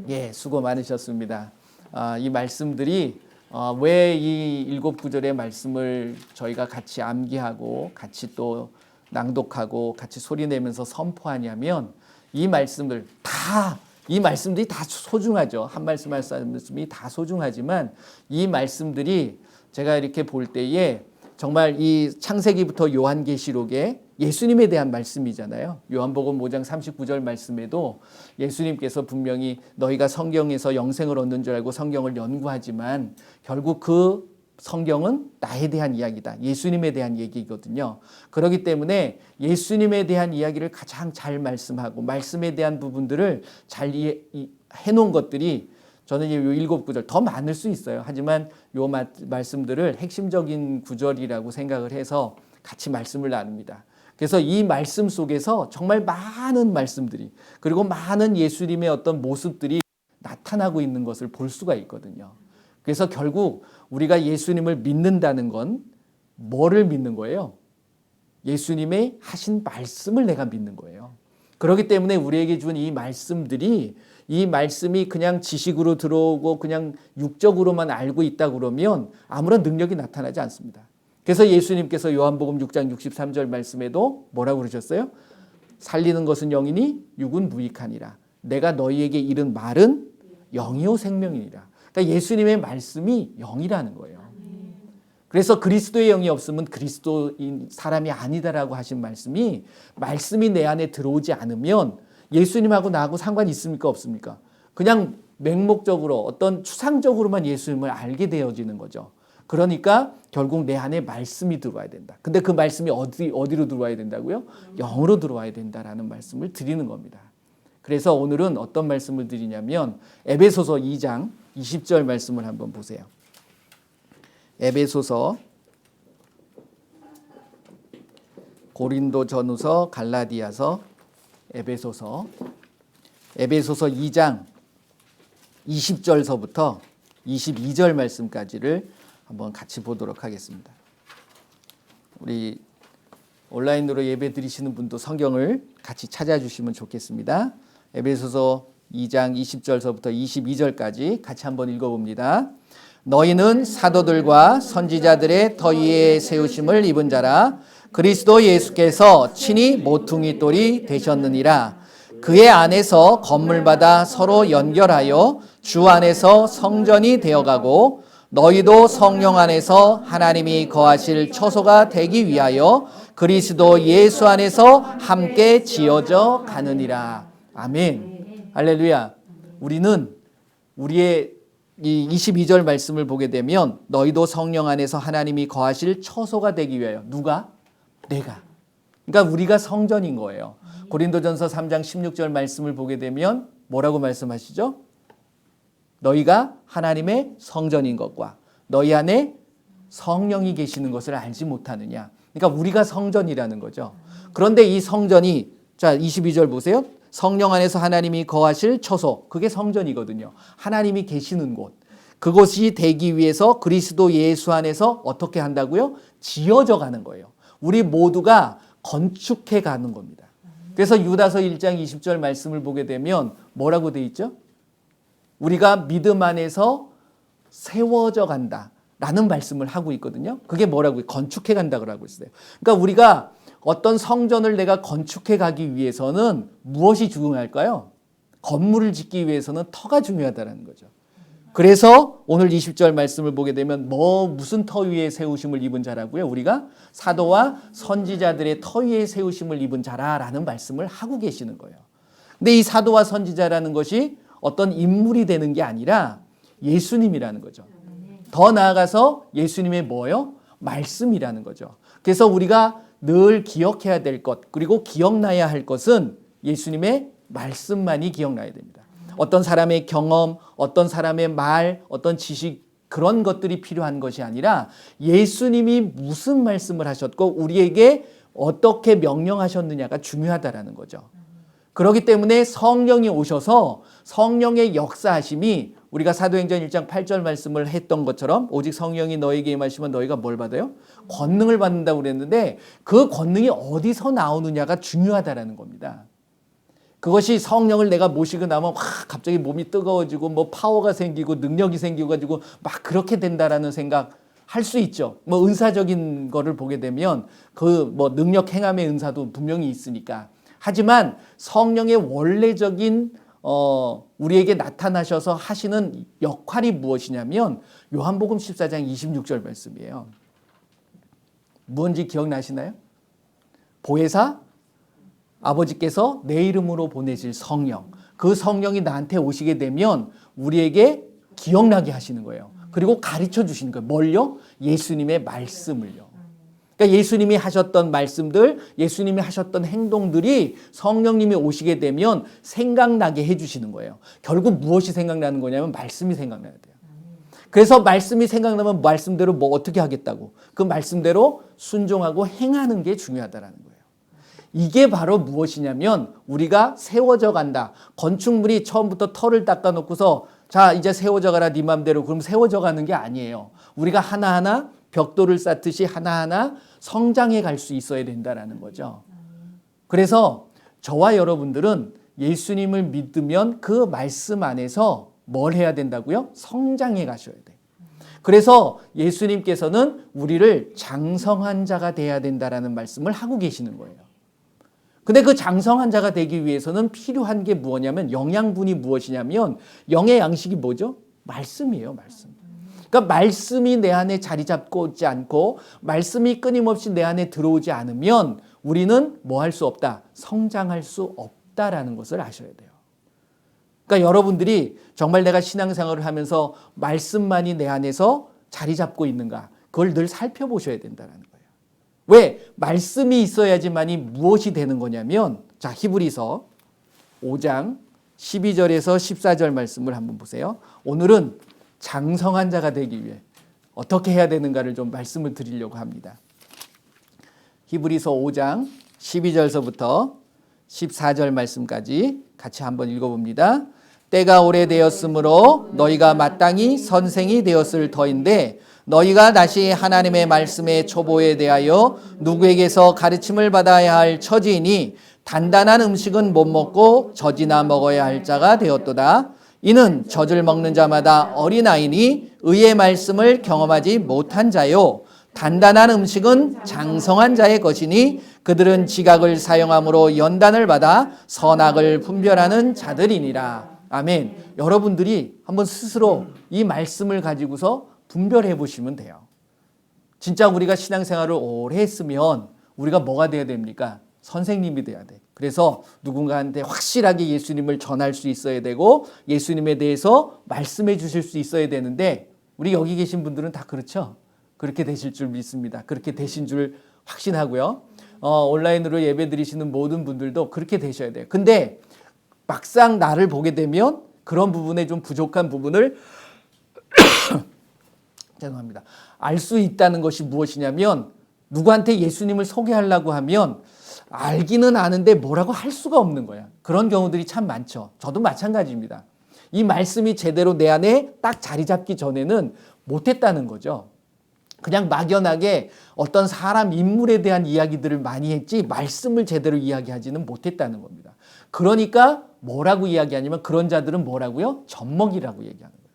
예, 수고 많으셨습니다. 이 말씀들이 왜 이 7구절의 말씀을 저희가 같이 암기하고 같이 또 낭독하고 같이 소리내면서 선포하냐면 이 말씀들이 다 소중하죠. 한 말씀 한 말씀이 다 소중하지만 이 말씀들이 제가 이렇게 볼 때에 정말 이 창세기부터 요한계시록에 예수님에 대한 말씀이잖아요. 요한복음 5장 39절 말씀에도 예수님께서 분명히 너희가 성경에서 영생을 얻는 줄 알고 성경을 연구하지만 결국 그 성경은 나에 대한 이야기다. 예수님에 대한 얘기거든요. 그렇기 때문에 예수님에 대한 이야기를 가장 잘 말씀하고 말씀에 대한 부분들을 잘 해놓은 것들이 저는 이 7구절 더 많을 수 있어요. 하지만 요 말씀들을 핵심적인 구절이라고 생각을 해서 같이 말씀을 나눕니다. 그래서 이 말씀 속에서 정말 많은 말씀들이 그리고 많은 예수님의 어떤 모습들이 나타나고 있는 것을 볼 수가 있거든요. 그래서 결국 우리가 예수님을 믿는다는 건 뭐를 믿는 거예요? 예수님의 하신 말씀을 내가 믿는 거예요. 그렇기 때문에 우리에게 준 이 말씀들이 이 말씀이 그냥 지식으로 들어오고 그냥 육적으로만 알고 있다 그러면 아무런 능력이 나타나지 않습니다. 그래서 예수님께서 요한복음 6장 63절 말씀에도 뭐라고 그러셨어요? 살리는 것은 영이니 육은 무익하니라. 내가 너희에게 이른 말은 영이요 생명이니라. 그러니까 예수님의 말씀이 영이라는 거예요. 그래서 그리스도의 영이 없으면 그리스도인 사람이 아니다라고 하신 말씀이 내 안에 들어오지 않으면 예수님하고 나하고 상관이 있습니까? 없습니까? 그냥 맹목적으로 어떤 추상적으로만 예수님을 알게 되어지는 거죠. 그러니까 결국 내 안에 말씀이 들어와야 된다. 근데 그 말씀이 어디로 들어와야 된다고요? 영으로 들어와야 된다라는 말씀을 드리는 겁니다. 그래서 오늘은 어떤 말씀을 드리냐면 에베소서 2장 20절 말씀을 한번 보세요. 에베소서, 고린도전후서, 갈라디아서, 에베소서 2장 20절서부터 22절 말씀까지를 한번 같이 보도록 하겠습니다. 우리 온라인으로 예배 드리시는 분도 성경을 같이 찾아주시면 좋겠습니다. 에베소서 2장 20절서부터 22절까지 같이 한번 읽어봅니다. 너희는 사도들과 선지자들의 터위에 세우심을 입은 자라. 그리스도 예수께서 친히 모퉁이 돌이 되셨느니라. 그의 안에서 건물마다 서로 연결하여 주 안에서 성전이 되어가고 너희도 성령 안에서 하나님이 거하실 처소가 되기 위하여 그리스도 예수 안에서 함께 지어져 가느니라. 아멘. 할렐루야. 우리는 우리의 이 22절 말씀을 보게 되면 너희도 성령 안에서 하나님이 거하실 처소가 되기 위하여 누가? 내가. 그러니까 우리가 성전인 거예요. 고린도전서 3장 16절 말씀을 보게 되면 뭐라고 말씀하시죠? 너희가 하나님의 성전인 것과 너희 안에 성령이 계시는 것을 알지 못하느냐. 그러니까 우리가 성전이라는 거죠. 그런데 이 성전이 자 22절 보세요. 성령 안에서 하나님이 거하실 처소. 그게 성전이거든요. 하나님이 계시는 곳. 그곳이 되기 위해서 그리스도 예수 안에서 어떻게 한다고요? 지어져 가는 거예요. 우리 모두가 건축해 가는 겁니다. 그래서 유다서 1장 20절 말씀을 보게 되면 뭐라고 돼 있죠? 우리가 믿음 안에서 세워져 간다라는 말씀을 하고 있거든요. 그게 뭐라고요? 건축해 간다고 하고 있어요. 그러니까 우리가 어떤 성전을 내가 건축해 가기 위해서는 무엇이 중요할까요? 건물을 짓기 위해서는 터가 중요하다는 거죠. 그래서 오늘 20절 말씀을 보게 되면 무슨 터 위에 세우심을 입은 자라고요? 우리가 사도와 선지자들의 터 위에 세우심을 입은 자라라는 말씀을 하고 계시는 거예요. 근데 이 사도와 선지자라는 것이 어떤 인물이 되는 게 아니라 예수님이라는 거죠. 더 나아가서 예수님의 뭐예요? 말씀이라는 거죠. 그래서 우리가 늘 기억해야 될 것 그리고 기억나야 할 것은 예수님의 말씀만이 기억나야 됩니다. 어떤 사람의 경험, 어떤 사람의 말, 어떤 지식 그런 것들이 필요한 것이 아니라 예수님이 무슨 말씀을 하셨고 우리에게 어떻게 명령하셨느냐가 중요하다라는 거죠. 그렇기 때문에 성령이 오셔서 성령의 역사하심이 우리가 사도행전 1장 8절 말씀을 했던 것처럼 오직 성령이 너에게 임하시면 너희가 뭘 받아요? 권능을 받는다고 그랬는데 그 권능이 어디서 나오느냐가 중요하다라는 겁니다. 그것이 성령을 내가 모시고 나면 갑자기 몸이 뜨거워지고 뭐 파워가 생기고 능력이 생기고 막 그렇게 된다라는 생각 할 수 있죠. 뭐 은사적인 거를 보게 되면 그 뭐 능력 행함의 은사도 분명히 있으니까. 하지만 성령의 원래적인 우리에게 나타나셔서 하시는 역할이 무엇이냐면 요한복음 14장 26절 말씀이에요. 뭔지 기억나시나요? 보혜사 아버지께서 내 이름으로 보내실 성령, 그 성령이 나한테 오시게 되면 우리에게 기억나게 하시는 거예요. 그리고 가르쳐 주시는 거예요. 뭘요? 예수님의 말씀을요. 그러니까 예수님이 하셨던 말씀들, 예수님이 하셨던 행동들이 성령님이 오시게 되면 생각나게 해주시는 거예요. 결국 무엇이 생각나는 거냐면 말씀이 생각나야 돼요. 그래서 말씀이 생각나면 말씀대로 뭐 어떻게 하겠다고, 그 말씀대로 순종하고 행하는 게 중요하다라는 거예요. 이게 바로 무엇이냐면 우리가 세워져 간다. 건축물이 처음부터 털을 닦아놓고서 자 이제 세워져 가라 네 맘대로, 그럼 세워져 가는 게 아니에요. 우리가 하나하나 벽돌을 쌓듯이 하나하나 성장해 갈 수 있어야 된다라는 거죠. 그래서 저와 여러분들은 예수님을 믿으면 그 말씀 안에서 뭘 해야 된다고요? 성장해 가셔야 돼요. 그래서 예수님께서는 우리를 장성한 자가 돼야 된다라는 말씀을 하고 계시는 거예요. 근데 그 장성한 자가 되기 위해서는 필요한 게 무엇이냐면, 영양분이 무엇이냐면, 영의 양식이 뭐죠? 말씀이에요, 말씀. 그러니까 말씀이 내 안에 자리 잡고 있지 않고 말씀이 끊임없이 내 안에 들어오지 않으면 우리는 뭐 할 수 없다? 성장할 수 없다라는 것을 아셔야 돼요. 그러니까 여러분들이 정말 내가 신앙생활을 하면서 말씀만이 내 안에서 자리 잡고 있는가? 그걸 늘 살펴보셔야 된다는 거예요. 왜? 말씀이 있어야지만이 무엇이 되는 거냐면, 자, 히브리서 5장 12절에서 14절 말씀을 한번 보세요. 오늘은 장성한 자가 되기 위해 어떻게 해야 되는가를 좀 말씀을 드리려고 합니다. 히브리서 5장 12절서부터 14절 말씀까지 같이 한번 읽어봅니다. 때가 오래되었으므로 너희가 마땅히 선생이 되었을 터인데 너희가 다시 하나님의 말씀의 초보에 대하여 누구에게서 가르침을 받아야 할 처지이니 단단한 음식은 못 먹고 젖이나 먹어야 할 자가 되었도다. 이는 젖을 먹는 자마다 어린아이니 의의 말씀을 경험하지 못한 자요. 단단한 음식은 장성한 자의 것이니 그들은 지각을 사용함으로 연단을 받아 선악을 분별하는 자들이니라. 아멘. 여러분들이 한번 스스로 이 말씀을 가지고서 분별해 보시면 돼요. 진짜 우리가 신앙생활을 오래 했으면 우리가 뭐가 돼야 됩니까? 선생님이 돼야 돼. 그래서 누군가한테 확실하게 예수님을 전할 수 있어야 되고 예수님에 대해서 말씀해 주실 수 있어야 되는데 우리 여기 계신 분들은 다 그렇죠? 그렇게 되실 줄 믿습니다. 그렇게 되신 줄 확신하고요. 온라인으로 예배 드리시는 모든 분들도 그렇게 되셔야 돼요. 근데 막상 나를 보게 되면 그런 부분에 좀 부족한 부분을 죄송합니다. 알 수 있다는 것이 무엇이냐면 누구한테 예수님을 소개하려고 하면 알기는 아는데 뭐라고 할 수가 없는 거야. 그런 경우들이 참 많죠. 저도 마찬가지입니다. 이 말씀이 제대로 내 안에 딱 자리 잡기 전에는 못했다는 거죠. 그냥 막연하게 어떤 사람 인물에 대한 이야기들을 많이 했지 말씀을 제대로 이야기하지는 못했다는 겁니다. 그러니까 뭐라고 이야기하냐면 그런 자들은 뭐라고요? 젖먹이라고 얘기하는 거예요.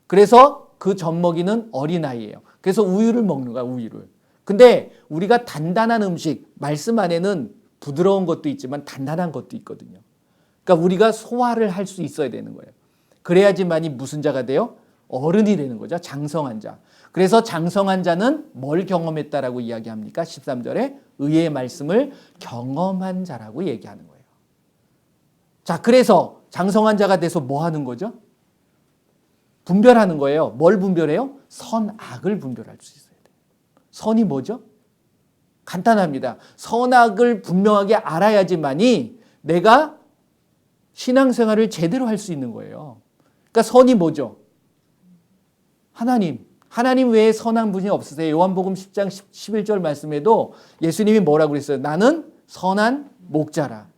그래서 그 젖먹이는 어린아이예요. 그래서 우유를 먹는 거야, 우유를. 근데 우리가 단단한 음식, 말씀 안에는 부드러운 것도 있지만 단단한 것도 있거든요. 그러니까 우리가 소화를 할 수 있어야 되는 거예요. 그래야지만이 무슨 자가 돼요? 어른이 되는 거죠. 장성한 자. 그래서 장성한 자는 뭘 경험했다라고 이야기합니까? 13절에 의의 말씀을 경험한 자라고 얘기하는 거예요. 자, 그래서 장성한 자가 돼서 뭐 하는 거죠? 분별하는 거예요. 뭘 분별해요? 선악을 분별할 수 있어야 돼요. 선이 뭐죠? 간단합니다. 선악을 분명하게 알아야지만이 내가 신앙생활을 제대로 할 수 있는 거예요. 그러니까 선이 뭐죠? 하나님 외에 선한 분이 없으세요. 요한복음 10장 11절 말씀에도 예수님이 뭐라고 그랬어요? 나는 선한 목자라.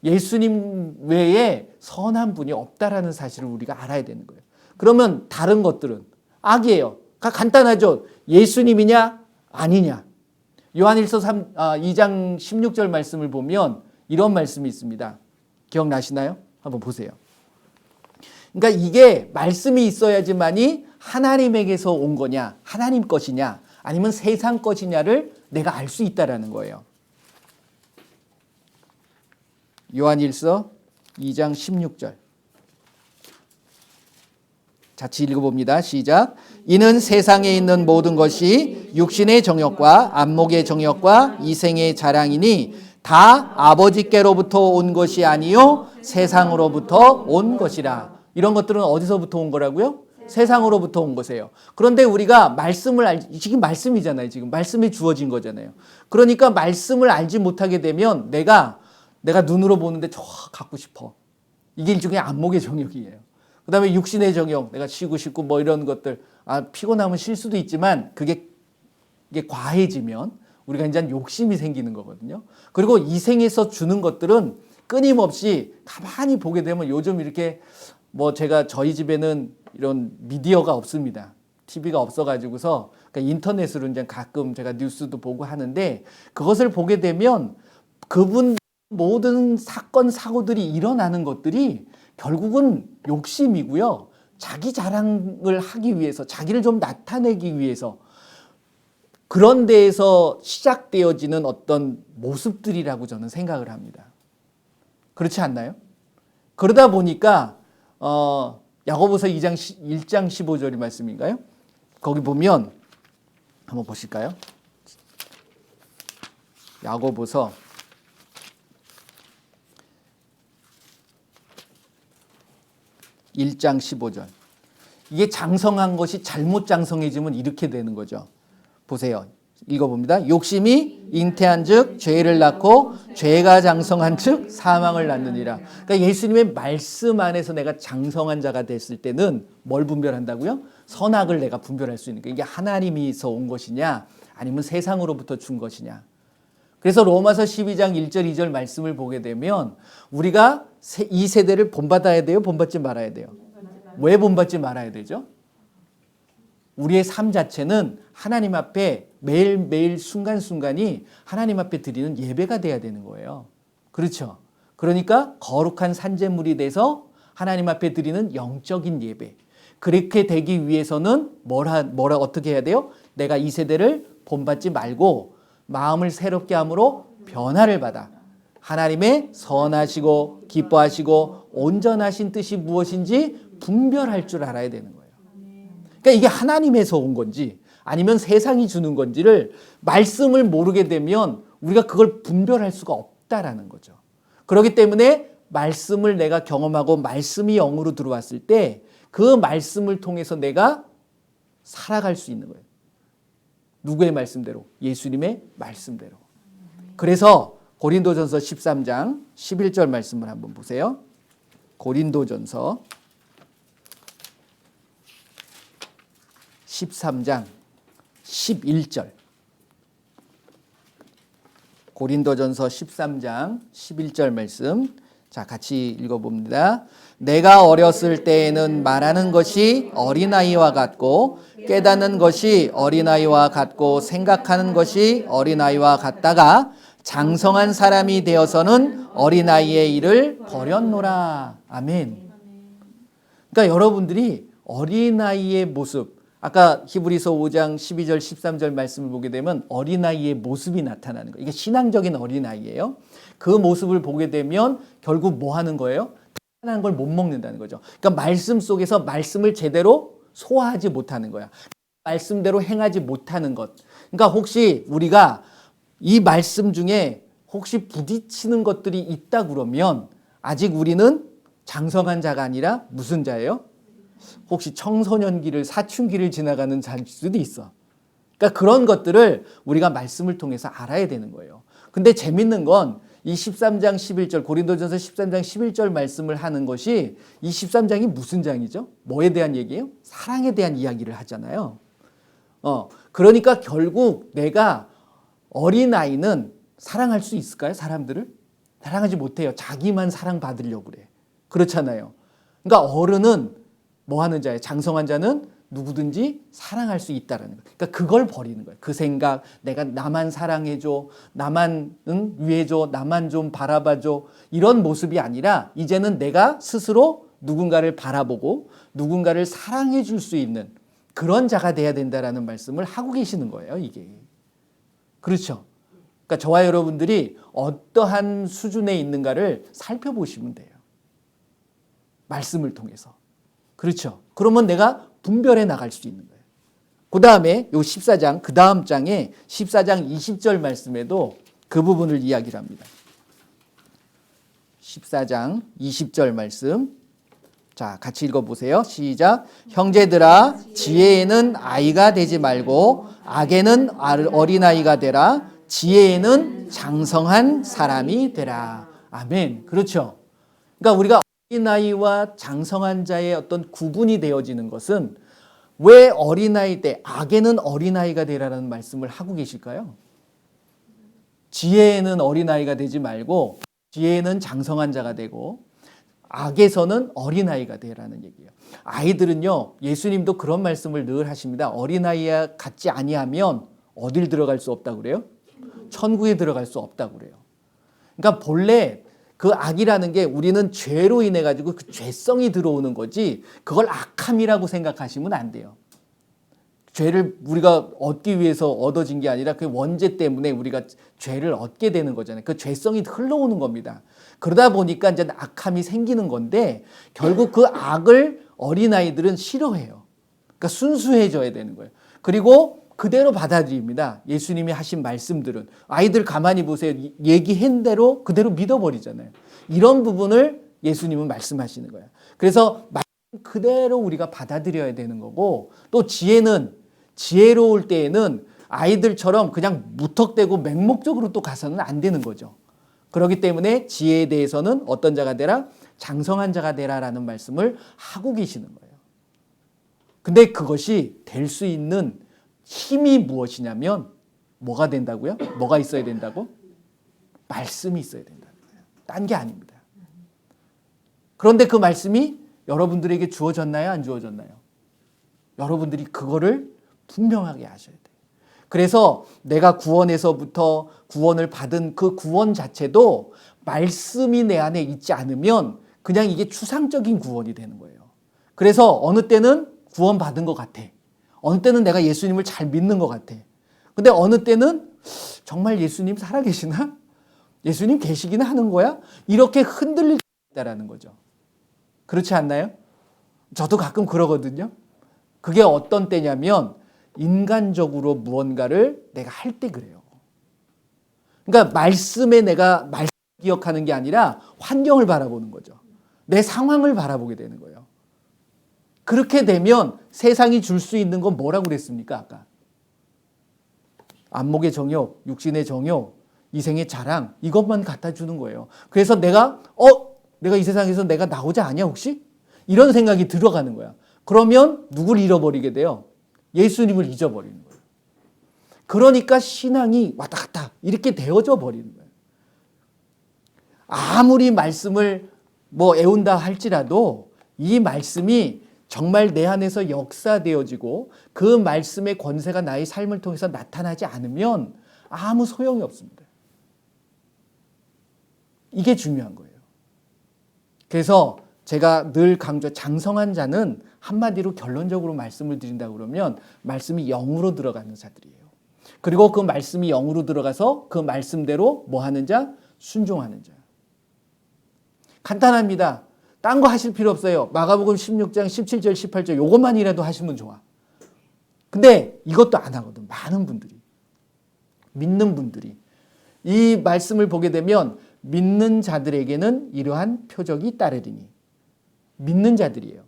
예수님 외에 선한 분이 없다라는 사실을 우리가 알아야 되는 거예요. 그러면 다른 것들은 악이에요. 간단하죠. 예수님이냐 아니냐. 요한일서 2장 16절 말씀을 보면 이런 말씀이 있습니다. 기억나시나요? 한번 보세요. 그러니까 이게 말씀이 있어야지만이 하나님에게서 온 거냐, 하나님 것이냐, 아니면 세상 것이냐를 내가 알 수 있다라는 거예요. 요한일서 2장 16절. 같이 읽어봅니다. 시작. 이는 세상에 있는 모든 것이 육신의 정욕과 안목의 정욕과 이생의 자랑이니 다 아버지께로부터 온 것이 아니요 세상으로부터 온 것이라. 이런 것들은 어디서부터 온 거라고요? 세상으로부터 온 것이에요. 그런데 우리가 말씀을 지금 말씀이잖아요. 지금 말씀이 주어진 거잖아요. 그러니까 말씀을 알지 못하게 되면 내가 눈으로 보는데 저 갖고 싶어. 이게 일종의 안목의 정욕이에요. 그 다음에 육신의 정욕, 내가 쉬고 싶고 뭐 이런 것들, 피곤하면 쉴 수도 있지만 이게 과해지면 우리가 이제 욕심이 생기는 거거든요. 그리고 이생에서 주는 것들은 끊임없이 가만히 보게 되면 요즘 이렇게 뭐 제가 저희 집에는 이런 미디어가 없습니다. TV가 없어가지고서 그러니까 인터넷으로 이제 가끔 제가 뉴스도 보고 하는데 그것을 보게 되면 그분 모든 사건 사고들이 일어나는 것들이 결국은 욕심이고요. 자기 자랑을 하기 위해서, 자기를 좀 나타내기 위해서 그런 데에서 시작되어지는 어떤 모습들이라고 저는 생각을 합니다. 그렇지 않나요? 그러다 보니까 야고보서 1장 15절의 말씀인가요? 거기 보면 한번 보실까요? 야고보서 1장 15절. 이게 장성한 것이 잘못 장성해지면 이렇게 되는 거죠. 보세요. 읽어봅니다. 욕심이 잉태한 즉 죄를 낳고 죄가 장성한 즉 사망을 낳느니라. 그러니까 예수님의 말씀 안에서 내가 장성한 자가 됐을 때는 뭘 분별한다고요? 선악을 내가 분별할 수 있는 거예요. 이게 하나님이서 온 것이냐 아니면 세상으로부터 준 것이냐. 그래서 로마서 12장 1절 2절 말씀을 보게 되면 우리가 이 세대를 본받아야 돼요? 본받지 말아야 돼요? 왜 본받지 말아야 되죠? 우리의 삶 자체는 하나님 앞에 매일매일 순간순간이 하나님 앞에 드리는 예배가 돼야 되는 거예요. 그렇죠? 그러니까 거룩한 산제물이 돼서 하나님 앞에 드리는 영적인 예배. 그렇게 되기 위해서는 뭐라 어떻게 해야 돼요? 내가 이 세대를 본받지 말고 마음을 새롭게 함으로 변화를 받아 하나님의 선하시고 기뻐하시고 온전하신 뜻이 무엇인지 분별할 줄 알아야 되는 거예요. 그러니까 이게 하나님에서 온 건지 아니면 세상이 주는 건지를 말씀을 모르게 되면 우리가 그걸 분별할 수가 없다라는 거죠. 그렇기 때문에 말씀을 내가 경험하고 말씀이 영으로 들어왔을 때 그 말씀을 통해서 내가 살아갈 수 있는 거예요. 누구의 말씀대로? 예수님의 말씀대로. 그래서 고린도전서 13장 11절 말씀을 한번 보세요. 고린도전서 13장 11절. 고린도전서 13장 11절 말씀. 자, 같이 읽어봅니다. 내가 어렸을 때에는 말하는 것이 어린아이와 같고 깨닫는 것이 어린아이와 같고 생각하는 것이 어린아이와 같다가 장성한 사람이 되어서는 어린아이의 일을 버렸노라. 아멘. 그러니까 여러분들이 어린아이의 모습, 아까 히브리서 5장 12절 13절 말씀을 보게 되면 어린아이의 모습이 나타나는 거예요. 이게 신앙적인 어린아이예요. 그 모습을 보게 되면 결국 뭐 하는 거예요? 하나는 걸 못 먹는다는 거죠. 그러니까 말씀 속에서 말씀을 제대로 소화하지 못하는 거야. 말씀대로 행하지 못하는 것. 그러니까 혹시 우리가 이 말씀 중에 혹시 부딪히는 것들이 있다 그러면 아직 우리는 장성한 자가 아니라 무슨 자예요? 혹시 청소년기를 사춘기를 지나가는 자일 수도 있어. 그러니까 그런 것들을 우리가 말씀을 통해서 알아야 되는 거예요. 근데 재밌는 건 이 13장 11절 고린도전서 13장 11절 말씀을 하는 것이 이 13장이 무슨 장이죠? 뭐에 대한 얘기예요? 사랑에 대한 이야기를 하잖아요. 그러니까 결국 내가 어린아이는 사랑할 수 있을까요? 사람들을? 사랑하지 못해요. 자기만 사랑받으려고 그래. 그렇잖아요. 그러니까 어른은 뭐 하는 자예요? 장성한 자는 누구든지 사랑할 수 있다라는 거예요. 그러니까 그걸 버리는 거예요. 그 생각, 내가 나만 사랑해줘, 나만 위해줘, 나만 좀 바라봐줘, 이런 모습이 아니라 이제는 내가 스스로 누군가를 바라보고 누군가를 사랑해 줄 수 있는 그런 자가 돼야 된다라는 말씀을 하고 계시는 거예요, 이게. 그렇죠? 그러니까 저와 여러분들이 어떠한 수준에 있는가를 살펴보시면 돼요. 말씀을 통해서. 그렇죠? 그러면 내가 분별해 나갈 수 있는 거예요. 그 다음에 요 14장, 그 다음 장에 14장 20절 말씀에도 그 부분을 이야기를 합니다. 14장 20절 말씀. 자, 같이 읽어보세요. 시작. 형제들아, 지혜에는 아이가 되지 말고 악에는 어린아이가 되라. 지혜에는 장성한 사람이 되라. 아멘. 그렇죠. 그러니까 우리가 어린아이와 장성한 자의 어떤 구분이 되어지는 것은 왜 어린아이 때 악에는 어린아이가 되라는 말씀을 하고 계실까요? 지혜에는 어린아이가 되지 말고 지혜에는 장성한 자가 되고 악에서는 어린아이가 되라는 얘기예요. 아이들은요, 예수님도 그런 말씀을 늘 하십니다. 어린아이와 같지 아니하면 어딜 들어갈 수 없다고 그래요? 천국에 들어갈 수 없다고 그래요. 그러니까 본래 그 악이라는 게 우리는 죄로 인해 가지고 그 죄성이 들어오는 거지 그걸 악함이라고 생각하시면 안 돼요. 죄를 우리가 얻기 위해서 얻어진 게 아니라 그 원죄 때문에 우리가 죄를 얻게 되는 거잖아요. 그 죄성이 흘러오는 겁니다. 그러다 보니까 이제 악함이 생기는 건데 결국 그 악을 어린아이들은 싫어해요. 그러니까 순수해져야 되는 거예요. 그리고 그대로 받아들입니다. 예수님이 하신 말씀들은. 아이들 가만히 보세요. 얘기한 대로 그대로 믿어버리잖아요. 이런 부분을 예수님은 말씀하시는 거예요. 그래서 말씀 그대로 우리가 받아들여야 되는 거고, 또 지혜로울 때에는 아이들처럼 그냥 무턱대고 맹목적으로 또 가서는 안 되는 거죠. 그렇기 때문에 지혜에 대해서는 어떤 자가 되라? 장성한 자가 되라라는 말씀을 하고 계시는 거예요. 근데 그것이 될 수 있는 힘이 무엇이냐면 뭐가 된다고요? 뭐가 있어야 된다고? 말씀이 있어야 된다는 거예요. 딴 게 아닙니다. 그런데 그 말씀이 여러분들에게 주어졌나요? 안 주어졌나요? 여러분들이 그거를 분명하게 하셔야 돼요. 그래서 내가 구원에서부터 구원을 받은 그 구원 자체도 말씀이 내 안에 있지 않으면 그냥 이게 추상적인 구원이 되는 거예요. 그래서 어느 때는 구원 받은 것 같아. 어느 때는 내가 예수님을 잘 믿는 것 같아. 근데 어느 때는 정말 예수님 살아계시나? 예수님 계시기는 하는 거야? 이렇게 흔들릴 수 있다는 거죠. 그렇지 않나요? 저도 가끔 그러거든요. 그게 어떤 때냐면 인간적으로 무언가를 내가 할 때 그래요. 그러니까 말씀에 내가 말씀 기억하는 게 아니라 환경을 바라보는 거죠. 내 상황을 바라보게 되는 거예요. 그렇게 되면 세상이 줄 수 있는 건 뭐라고 그랬습니까? 아까 안목의 정욕, 육신의 정욕, 이생의 자랑, 이것만 갖다 주는 거예요. 그래서 내가 이 세상에서 내가 나오자 아니야 혹시? 이런 생각이 들어가는 거야. 그러면 누굴 잃어버리게 돼요? 예수님을 잊어버리는 거예요. 그러니까 신앙이 왔다 갔다 이렇게 되어져 버리는 거예요. 아무리 말씀을 애운다 할지라도 이 말씀이 정말 내 안에서 역사되어지고 그 말씀의 권세가 나의 삶을 통해서 나타나지 않으면 아무 소용이 없습니다. 이게 중요한 거예요. 그래서 제가 늘 장성한 자는 한마디로 결론적으로 말씀을 드린다고 그러면 말씀이 영으로 들어가는 자들이에요. 그리고 그 말씀이 영으로 들어가서 그 말씀대로 뭐 하는 자? 순종하는 자. 간단합니다. 딴 거 하실 필요 없어요. 마가복음 16장 17절 18절 요것만이라도 하시면 좋아. 근데 이것도 안 하거든. 많은 분들이. 믿는 분들이. 이 말씀을 보게 되면 믿는 자들에게는 이러한 표적이 따르리니. 믿는 자들이에요.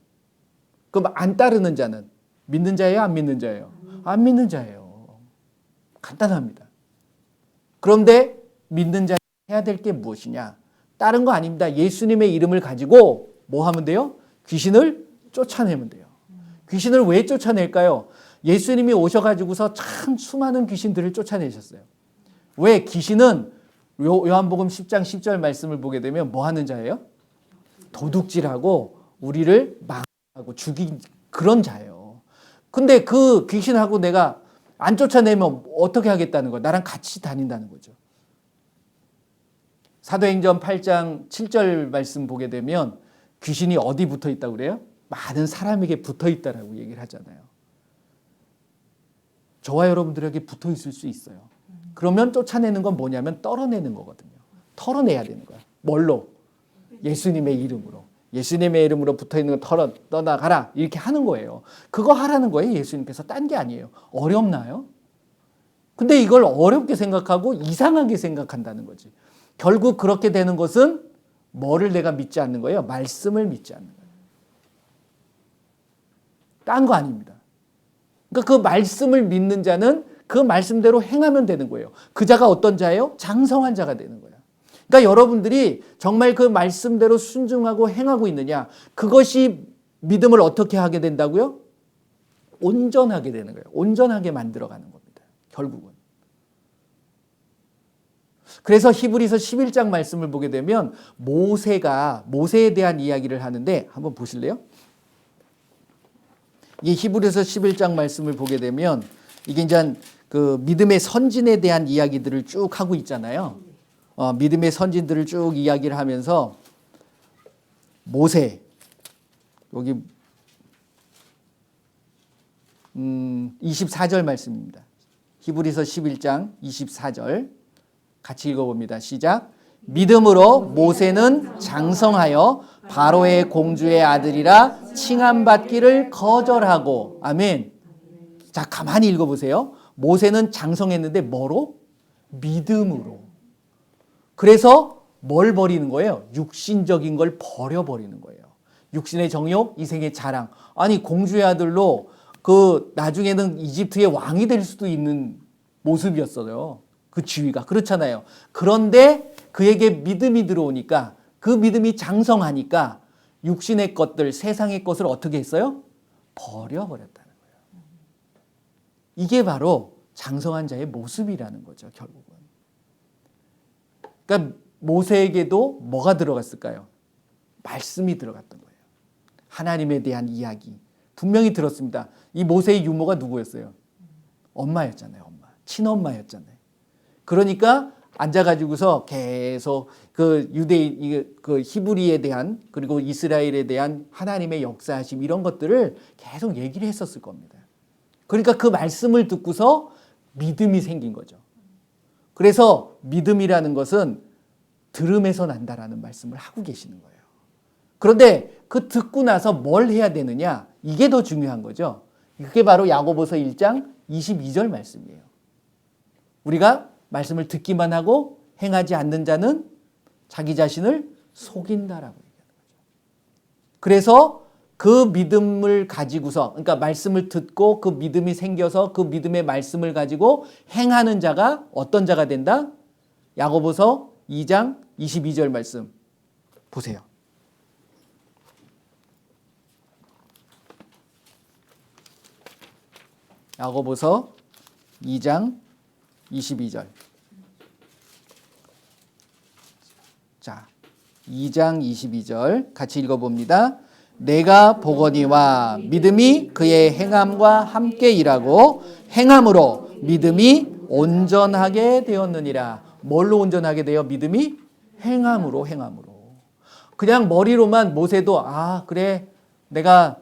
그럼 안 따르는 자는 믿는 자예요? 안 믿는 자예요? 안 믿는 자예요. 간단합니다. 그런데 믿는 자 해야 될 게 무엇이냐? 다른 거 아닙니다. 예수님의 이름을 가지고 뭐 하면 돼요? 귀신을 쫓아내면 돼요. 귀신을 왜 쫓아낼까요? 예수님이 오셔가지고서 참 수많은 귀신들을 쫓아내셨어요. 왜? 귀신은 요한복음 10장 10절 말씀을 보게 되면 뭐 하는 자예요? 도둑질하고 우리를 망하고 죽인 그런 자예요. 근데 그 귀신하고 내가 안 쫓아내면 어떻게 하겠다는 거야? 나랑 같이 다닌다는 거죠. 사도행전 8장 7절 말씀 보게 되면 귀신이 어디 붙어 있다고 그래요? 많은 사람에게 붙어 있다라고 얘기를 하잖아요. 저와 여러분들에게 붙어 있을 수 있어요. 그러면 쫓아내는 건 뭐냐면 떨어내는 거거든요. 털어내야 되는 거야. 뭘로? 예수님의 이름으로. 예수님의 이름으로 붙어있는 거 떠나가라. 이렇게 하는 거예요. 그거 하라는 거예요. 예수님께서. 딴 게 아니에요. 어렵나요? 근데 이걸 어렵게 생각하고 이상하게 생각한다는 거지. 결국 그렇게 되는 것은 뭐를 내가 믿지 않는 거예요? 말씀을 믿지 않는 거예요. 딴 거 아닙니다. 그러니까 그 말씀을 믿는 자는 그 말씀대로 행하면 되는 거예요. 그 자가 어떤 자예요? 장성한 자가 되는 거예요. 그러니까 여러분들이 정말 그 말씀대로 순종하고 행하고 있느냐, 그것이 믿음을 어떻게 하게 된다고요? 온전하게 되는 거예요. 온전하게 만들어가는 겁니다. 결국은. 그래서 히브리서 11장 말씀을 보게 되면 모세에 대한 이야기를 하는데 한번 보실래요? 이 히브리서 11장 말씀을 보게 되면 이게 이제 그 믿음의 선진에 대한 이야기들을 쭉 하고 있잖아요. 믿음의 선진들을 쭉 이야기를 하면서 모세 여기 24절 말씀입니다. 히브리서 11장 24절 같이 읽어봅니다. 시작. 믿음으로 모세는 장성하여 바로의 공주의 아들이라 칭함받기를 거절하고 아멘. 자, 가만히 읽어보세요. 모세는 장성했는데 뭐로? 믿음으로. 그래서 뭘 버리는 거예요? 육신적인 걸 버려버리는 거예요. 육신의 정욕, 이생의 자랑. 아니 공주의 아들로 그 나중에는 이집트의 왕이 될 수도 있는 모습이었어요. 그 지위가. 그렇잖아요. 그런데 그에게 믿음이 들어오니까 그 믿음이 장성하니까 육신의 것들, 세상의 것을 어떻게 했어요? 버려버렸다는 거예요. 이게 바로 장성한 자의 모습이라는 거죠. 결국은. 그러니까 모세에게도 뭐가 들어갔을까요? 말씀이 들어갔던 거예요. 하나님에 대한 이야기. 분명히 들었습니다. 이 모세의 유모가 누구였어요? 엄마였잖아요. 엄마. 친엄마였잖아요. 그러니까 앉아가지고서 계속 그 유대인, 그 히브리에 대한 그리고 이스라엘에 대한 하나님의 역사하심 이런 것들을 계속 얘기를 했었을 겁니다. 그러니까 그 말씀을 듣고서 믿음이 생긴 거죠. 그래서 믿음이라는 것은 들음에서 난다라는 말씀을 하고 계시는 거예요. 그런데 그 듣고 나서 뭘 해야 되느냐? 이게 더 중요한 거죠. 그게 바로 야고보서 1장 22절 말씀이에요. 우리가 말씀을 듣기만 하고 행하지 않는 자는 자기 자신을 속인다라고 얘기하는 거죠. 그래서 그 믿음을 가지고서, 그러니까 말씀을 듣고 그 믿음이 생겨서 그 믿음의 말씀을 가지고 행하는 자가 어떤 자가 된다? 야고보서 2장 22절 말씀 보세요. 야고보서 2장 22절. 자, 2장 22절 같이 읽어봅니다. 내가 보거니와 믿음이 그의 행함과 함께 일하고 행함으로 믿음이 온전하게 되었느니라. 뭘로 온전하게 되어? 믿음이 행함으로. 그냥 머리로만 모세도 그래 내가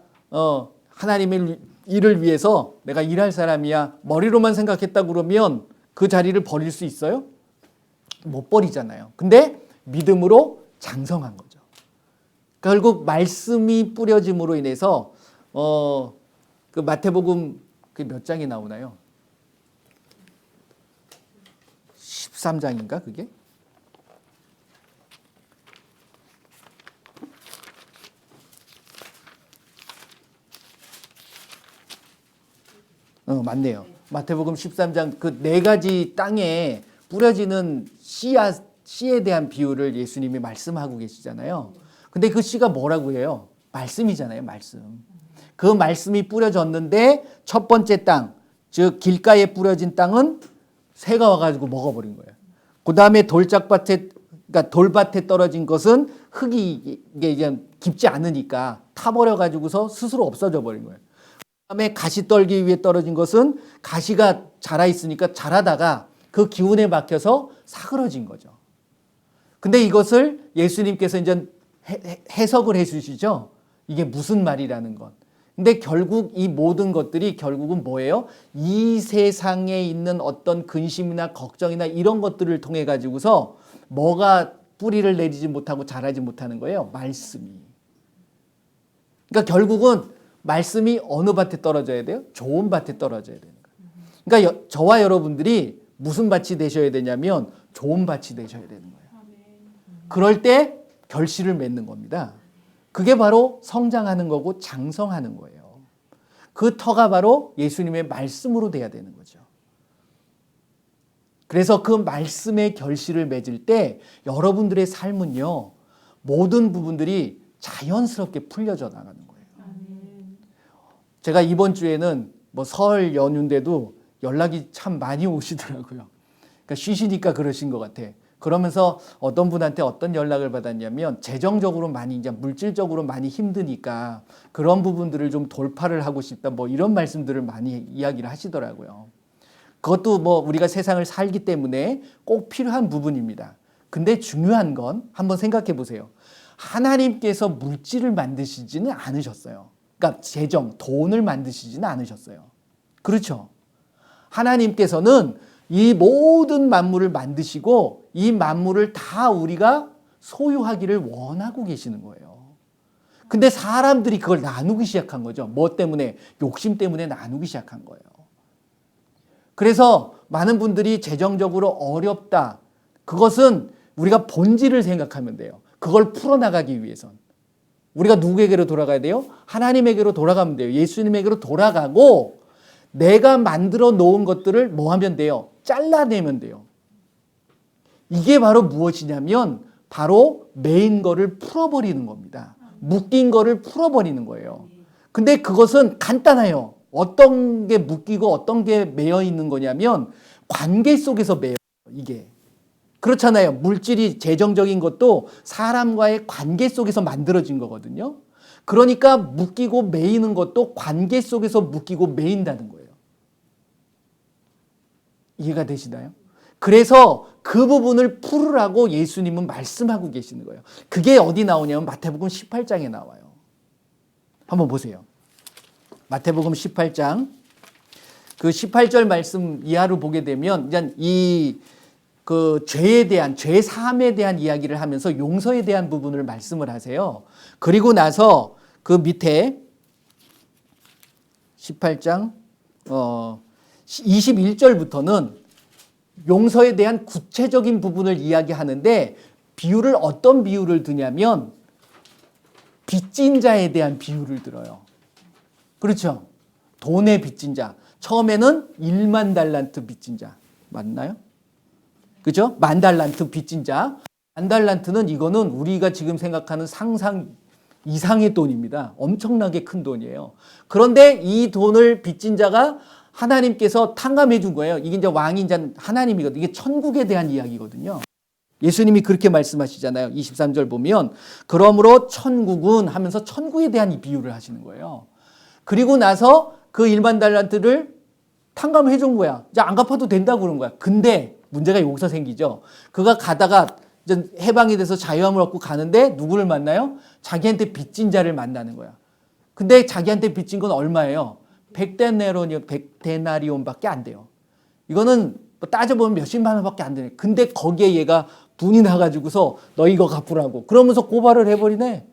하나님의 일을 위해서 내가 일할 사람이야 머리로만 생각했다 그러면 그 자리를 버릴 수 있어요? 못 버리잖아요. 근데 믿음으로 장성한 거죠. 결국 말씀이 뿌려짐으로 인해서 그 마태복음 그 몇 장이 나오나요? 13장인가 그게? 맞네요. 마태복음 13장 그 네 가지 땅에 뿌려지는 씨에 대한 비유를 예수님이 말씀하고 계시잖아요. 근데 그 씨가 뭐라고 해요? 말씀이잖아요. 말씀. 그 말씀이 뿌려졌는데 첫 번째 땅, 즉 길가에 뿌려진 땅은 새가 와가지고 먹어버린 거예요. 그 다음에 그러니까 돌밭에 떨어진 것은 흙이 이게 깊지 않으니까 타버려가지고서 스스로 없어져 버린 거예요. 다음에 가시떨기 위에 떨어진 것은 가시가 자라 있으니까 자라다가 그 기운에 막혀서 사그러진 거죠. 근데 이것을 예수님께서 이제 해석을 해주시죠. 이게 무슨 말이라는 것. 근데 결국 이 모든 것들이 결국은 뭐예요? 이 세상에 있는 어떤 근심이나 걱정이나 이런 것들을 통해 가지고서 뭐가 뿌리를 내리지 못하고 자라지 못하는 거예요? 말씀이. 그러니까 결국은 말씀이 어느 밭에 떨어져야 돼요? 좋은 밭에 떨어져야 되는 거예요. 그러니까 저와 여러분들이 무슨 밭이 되셔야 되냐면 좋은 밭이 되셔야 되는 거예요. 그럴 때 결실을 맺는 겁니다. 그게 바로 성장하는 거고 장성하는 거예요. 그 터가 바로 예수님의 말씀으로 돼야 되는 거죠. 그래서 그 말씀의 결실을 맺을 때 여러분들의 삶은요, 모든 부분들이 자연스럽게 풀려져 나가는 거예요. 제가 이번 주에는 뭐 설 연휴인데도 연락이 참 많이 오시더라고요. 그러니까 쉬시니까 그러신 것 같아. 그러면서 어떤 분한테 어떤 연락을 받았냐면 재정적으로 많이 이제 물질적으로 많이 힘드니까 그런 부분들을 좀 돌파를 하고 싶다 뭐 이런 말씀들을 많이 이야기를 하시더라고요. 그것도 뭐 우리가 세상을 살기 때문에 꼭 필요한 부분입니다. 근데 중요한 건 한번 생각해 보세요. 하나님께서 물질을 만드시지는 않으셨어요. 그러니까 재정, 돈을 만드시지는 않으셨어요. 그렇죠? 하나님께서는 이 모든 만물을 만드시고 이 만물을 다 우리가 소유하기를 원하고 계시는 거예요. 근데 사람들이 그걸 나누기 시작한 거죠. 뭐 때문에? 욕심 때문에 나누기 시작한 거예요. 그래서 많은 분들이 재정적으로 어렵다. 그것은 우리가 본질을 생각하면 돼요. 그걸 풀어나가기 위해선. 우리가 누구에게로 돌아가야 돼요? 하나님에게로 돌아가면 돼요. 예수님에게로 돌아가고 내가 만들어 놓은 것들을 뭐 하면 돼요? 잘라내면 돼요. 이게 바로 무엇이냐면 바로 매인 거를 풀어버리는 겁니다. 묶인 거를 풀어버리는 거예요. 근데 그것은 간단해요. 어떤 게 묶이고 어떤 게 매여 있는 거냐면 관계 속에서 매여 이게. 그렇잖아요. 물질이 재정적인 것도 사람과의 관계 속에서 만들어진 거거든요. 그러니까 묶이고 매이는 것도 관계 속에서 묶이고 매인다는 거예요. 이해가 되시나요? 그래서 그 부분을 풀으라고 예수님은 말씀하고 계시는 거예요. 그게 어디 나오냐면 마태복음 18장에 나와요. 한번 보세요. 마태복음 18장 그 18절 말씀 이하로 보게 되면 이제 그 죄에 대한 죄 사함에 대한 이야기를 하면서 용서에 대한 부분을 말씀을 하세요. 그리고 나서 그 밑에 18장 21절부터는 용서에 대한 구체적인 부분을 이야기하는데 비유를 어떤 비유를 드냐면 빚진 자에 대한 비유를 들어요. 그렇죠? 돈의 빚진 자. 처음에는 1만 달란트 빚진 자. 맞나요? 그죠? 10,000달란트 빚진 자. 10,000달란트는 이거는 우리가 지금 생각하는 상상 이상의 돈입니다. 엄청나게 큰 돈이에요. 그런데 이 돈을 빚진 자가 하나님께서 탕감해 준 거예요. 이게 이제 왕인 자 하나님이거든요. 이게 천국에 대한 이야기거든요. 예수님이 그렇게 말씀하시잖아요. 23절 보면 그러므로 천국은 하면서 천국에 대한 이 비유를 하시는 거예요. 그리고 나서 그 1만 달란트를 탕감해 준 거야. 이제 안 갚아도 된다고 그런 거야. 근데 문제가 여기서 생기죠. 그가 가다가 이제 해방이 돼서 자유함을 얻고 가는데 누구를 만나요? 자기한테 빚진 자를 만나는 거야. 근데 자기한테 빚진 건 얼마예요? 100데나리온밖에 안 돼요. 이거는 따져보면 몇십만 원밖에 안 되네. 근데 거기에 얘가 분이 나가지고서 너 이거 갚으라고. 그러면서 고발을 해버리네.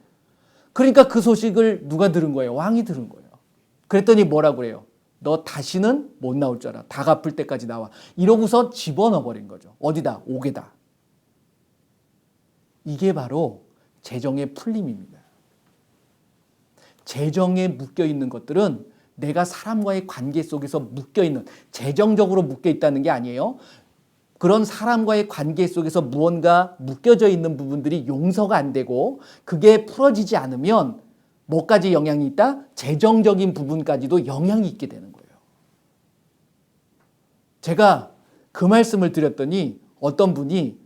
그러니까 그 소식을 누가 들은 거예요? 왕이 들은 거예요. 그랬더니 뭐라고 그래요? 너 다시는 못 나올 줄 알아. 다 갚을 때까지 나와. 이러고서 집어넣어버린 거죠. 어디다? 옥에다. 이게 바로 재정의 풀림입니다. 재정에 묶여있는 것들은 내가 사람과의 관계 속에서 묶여있는, 재정적으로 묶여있다는 게 아니에요. 그런 사람과의 관계 속에서 무언가 묶여져 있는 부분들이 용서가 안 되고 그게 풀어지지 않으면 뭐까지 영향이 있다? 재정적인 부분까지도 영향이 있게 되는 거예요. 제가 그 말씀을 드렸더니 어떤 분이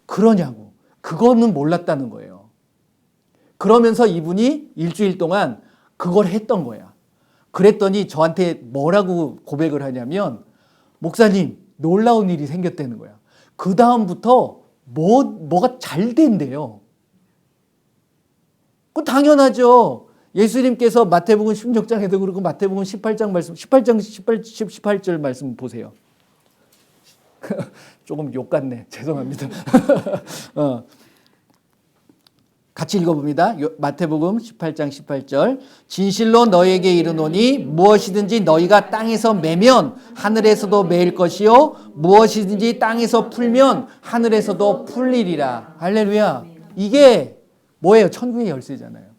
그러냐고. 그거는 몰랐다는 거예요. 그러면서 이분이 일주일 동안 그걸 했던 거야. 그랬더니 저한테 뭐라고 고백을 하냐면 목사님 놀라운 일이 생겼다는 거야. 그 다음부터 뭐가 잘 된대요. 그 당연하죠. 예수님께서 마태복음 16장에도 그렇고 마태복음 18장 말씀 18절 말씀 보세요. 조금 욕 같네. 죄송합니다. 같이 읽어봅니다. 마태복음 18장 18절. 진실로 너에게 이르노니 무엇이든지 너희가 땅에서 매면 하늘에서도 매일 것이요 무엇이든지 땅에서 풀면 하늘에서도 풀리리라. 할렐루야. 이게 뭐예요? 천국의 열쇠잖아요.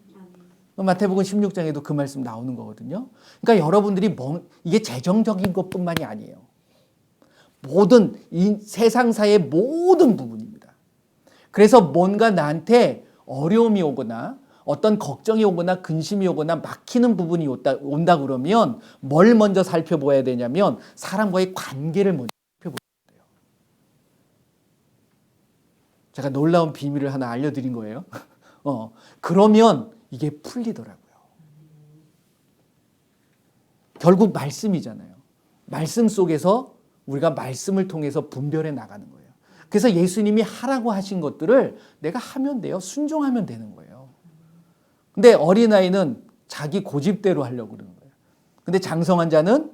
마태복음 16장에도 그 말씀 나오는 거거든요. 그러니까 여러분들이 이게 재정적인 것뿐만이 아니에요. 모든 이 세상사의 모든 부분입니다. 그래서 뭔가 나한테 어려움이 오거나 어떤 걱정이 오거나 근심이 오거나 막히는 부분이 온다 그러면 뭘 먼저 살펴봐야 되냐면 사람과의 관계를 먼저 살펴봐야 돼요. 제가 놀라운 비밀을 하나 알려드린 거예요. 그러면 이게 풀리더라고요. 결국 말씀이잖아요. 말씀 속에서 우리가 말씀을 통해서 분별해 나가는 거예요. 그래서 예수님이 하라고 하신 것들을 내가 하면 돼요. 순종하면 되는 거예요. 근데 어린아이는 자기 고집대로 하려고 그러는 거예요. 근데 장성한 자는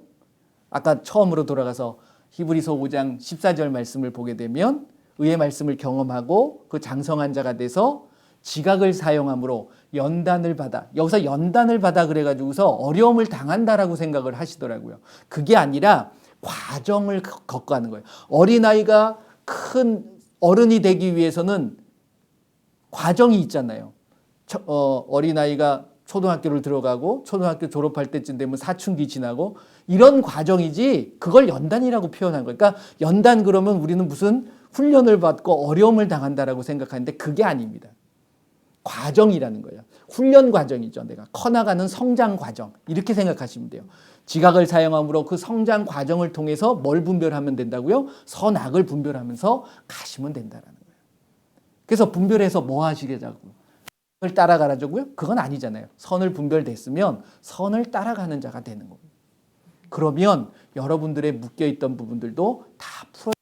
아까 처음으로 돌아가서 히브리서 5장 14절 말씀을 보게 되면 의의 말씀을 경험하고 그 장성한 자가 돼서 지각을 사용함으로 연단을 받아, 여기서 연단을 받아 그래가지고서 어려움을 당한다라고 생각을 하시더라고요. 그게 아니라 과정을 겪어가는 거예요. 어린아이가 큰 어른이 되기 위해서는 과정이 있잖아요. 어린아이가 초등학교를 들어가고 초등학교 졸업할 때쯤 되면 사춘기 지나고 이런 과정이지 그걸 연단이라고 표현한 거예요. 그러니까 연단 그러면 우리는 무슨 훈련을 받고 어려움을 당한다라고 생각하는데 그게 아닙니다. 과정이라는 거예요. 훈련 과정이죠. 내가 커나가는 성장 과정 이렇게 생각하시면 돼요. 지각을 사용함으로 그 성장 과정을 통해서 뭘 분별하면 된다고요? 선악을 분별하면서 가시면 된다라는 거예요. 그래서 분별해서 뭐 하시겠다고요? 선을 따라가라고요? 그건 아니잖아요. 선을 분별됐으면 선을 따라가는 자가 되는 겁니다. 그러면 여러분들의 묶여있던 부분들도 다 풀어